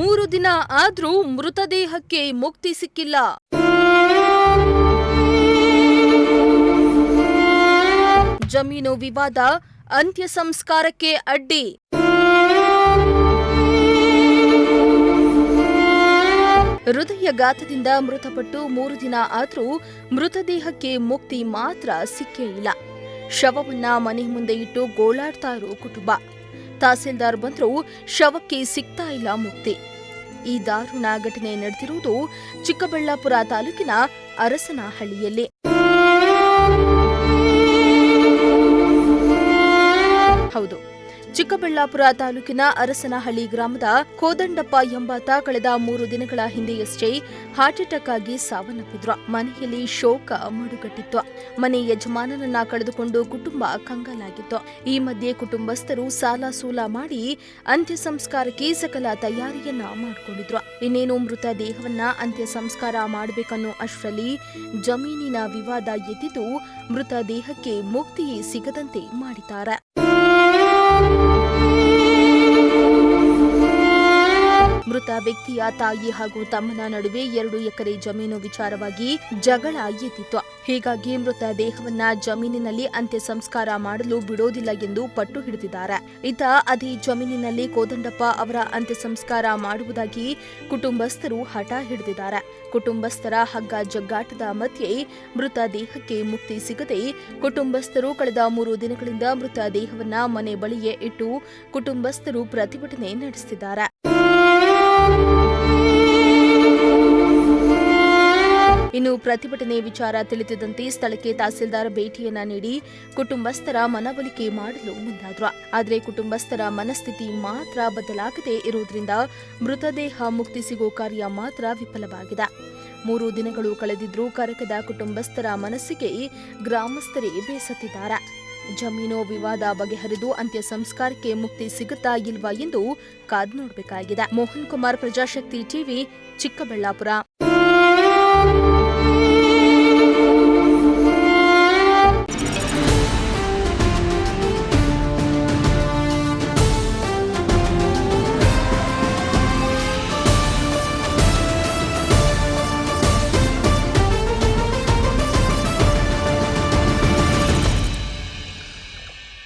3 ದಿನ ಆದ್ರೂ ಮೃತದೇಹಕ್ಕೆ ಮುಕ್ತಿ ಸಿಕ್ಕಿಲ್ಲ. ಜಮೀನು ವಿವಾದ ಅಂತ್ಯ ಸಂಸ್ಕಾರಕ್ಕೆ ಅಡ್ಡಿ. ಹೃದಯಘಾತದಿಂದ ಮೃತಪಟ್ಟು 3 ದಿನ ಆದ್ರೂ ಮೃತದೇಹಕ್ಕೆ ಮುಕ್ತಿ ಮಾತ್ರ ಸಿಕ್ಕೇ ಇಲ್ಲ. ಶವವನ್ನ ಮನೆ ಮುಂದೆ ಇಟ್ಟು ಗೋಳಾಡ್ತಾ ಇರೋ ಕುಟುಂಬ. ತಹಸೀಲ್ದಾರ್ ಬಂದ್ರೂ ಶವಕ್ಕೆ ಸಿಗ್ತಾ ಇಲ್ಲ ಮುಕ್ತಿ. ಈ ದಾರುಣ ಘಟನೆ ನಡೆದಿರುವುದು ಚಿಕ್ಕಬಳ್ಳಾಪುರ ತಾಲೂಕಿನ ಅರಸನಹಳ್ಳಿಯಲ್ಲಿ. ಹೌದು, ಚಿಕ್ಕಬಳ್ಳಾಪುರ ತಾಲೂಕಿನ ಅರಸನಹಳ್ಳಿ ಗ್ರಾಮದ ಕೋದಂಡಪ್ಪ ಎಂಬಾತ ಕಳೆದ 3 ದಿನಗಳ ಹಿಂದೆಯಷ್ಟೇ ಹಾರ್ಟ್ ಅಟ್ಯಾಕ್ ಆಗಿ ಸಾವನ್ನಪ್ಪಿದ್ರು. ಮನೆಯಲ್ಲಿ ಶೋಕ ಮಡುಗಟ್ಟಿತ್ತು. ಮನೆ ಯಜಮಾನನನ್ನ ಕಳೆದುಕೊಂಡು ಕುಟುಂಬ ಕಂಗಾಲಾಗಿತ್ತು. ಈ ಮಧ್ಯೆ ಕುಟುಂಬಸ್ಥರು ಸಾಲ ಸೂಲ ಮಾಡಿ ಅಂತ್ಯ ಸಂಸ್ಕಾರಕ್ಕೆ ಸಕಲ ತಯಾರಿಯನ್ನ ಮಾಡಿಕೊಂಡಿದ್ರು. ಇನ್ನೇನು ಮೃತ ದೇಹವನ್ನ ಅಂತ್ಯ ಸಂಸ್ಕಾರ ಮಾಡಬೇಕನ್ನೋ ಅಷ್ಟರಲ್ಲಿ ಜಮೀನಿನ ವಿವಾದ ಎದ್ದಿದ್ದು ಮೃತ ದೇಹಕ್ಕೆ ಮುಕ್ತಿಯೇ ಸಿಗದಂತೆ ಮಾಡಿದ್ದಾರೆ. ಮೃತ ವ್ಯಕ್ತಿಯ ತಾಯಿ ಹಾಗೂ ತಮ್ಮನ ನಡುವೆ 2 ಎಕರೆ ಜಮೀನು ವಿಚಾರವಾಗಿ ಜಗಳ ಎದ್ದಿತ್ತು. ಹೀಗಾಗಿ ಮೃತ ದೇಹವನ್ನ ಜಮೀನಿನಲ್ಲಿ ಅಂತ್ಯ ಸಂಸ್ಕಾರ ಮಾಡಲು ಬಿಡೋದಿಲ್ಲ ಎಂದು ಪಟ್ಟು ಹಿಡಿದಿದ್ದಾರೆ. ಇತ್ತ ಅದೇ ಜಮೀನಿನಲ್ಲಿ ಕೋದಂಡಪ್ಪ ಅವರ ಅಂತ್ಯ ಸಂಸ್ಕಾರ ಮಾಡುವುದಾಗಿ ಕುಟುಂಬಸ್ಥರು ಹಠ ಹಿಡಿದಿದ್ದಾರೆ. ಕುಟುಂಬಸ್ಥರ ಹಗ್ಗ ಜಗ್ಗಾಟದ ಮಧ್ಯೆ ಮೃತ ದೇಹಕ್ಕೆ ಮುಕ್ತಿ ಸಿಗದೆ ಕುಟುಂಬಸ್ಥರು ಕಳೆದ 3 ದಿನಗಳಿಂದ ಮೃತ ದೇಹವನ್ನ ಮನೆ ಬಳಿಯೇ ಇಟ್ಟು ಕುಟುಂಬಸ್ಥರು ಪ್ರತಿಭಟನೆ ನಡೆಸುತ್ತಿದ್ದಾರೆ. ಇನ್ನು ಪ್ರತಿಭಟನೆ ವಿಚಾರ ತಿಳಿದಿದ್ದಂತೆ ಸ್ಥಳಕ್ಕೆ ತಹಸೀಲ್ದಾರ್ ಭೇಟಿಯನ್ನ ನೀಡಿ ಕುಟುಂಬಸ್ಥರ ಮನವೊಲಿಕೆ ಮಾಡಲು ಮುಂದಾದ್ರು. ಆದರೆ ಕುಟುಂಬಸ್ಥರ ಮನಸ್ಥಿತಿ ಮಾತ್ರ ಬದಲಾಗದೆ ಇರುವುದರಿಂದ ಮೃತದೇಹ ಮುಕ್ತಿ ಸಿಗೋ ಕಾರ್ಯ ಮಾತ್ರ ವಿಫಲವಾಗಿದೆ. 3 ದಿನಗಳು ಕಳೆದಿದ್ರೂ ಕರಕದ ಕುಟುಂಬಸ್ಥರ ಮನಸ್ಸಿಗೆ ಗ್ರಾಮಸ್ಥರೇ ಬೇಸತ್ತಿದ್ದಾರೆ. ಜಮೀನು ವಿವಾದ ಬಗೆಹರಿದು ಅಂತ್ಯ ಸಂಸ್ಕಾರಕ್ಕೆ ಮುಕ್ತಿ ಸಿಗುತ್ತಾ ಇಲ್ವಾ ಎಂದು ಕಾದು ನೋಡಬೇಕಾಗಿದೆ. ಮೋಹನ್ ಕುಮಾರ್, ಪ್ರಜಾಶಕ್ತಿ ಟಿವಿ, ಚಿಕ್ಕಬಳ್ಳಾಪುರ.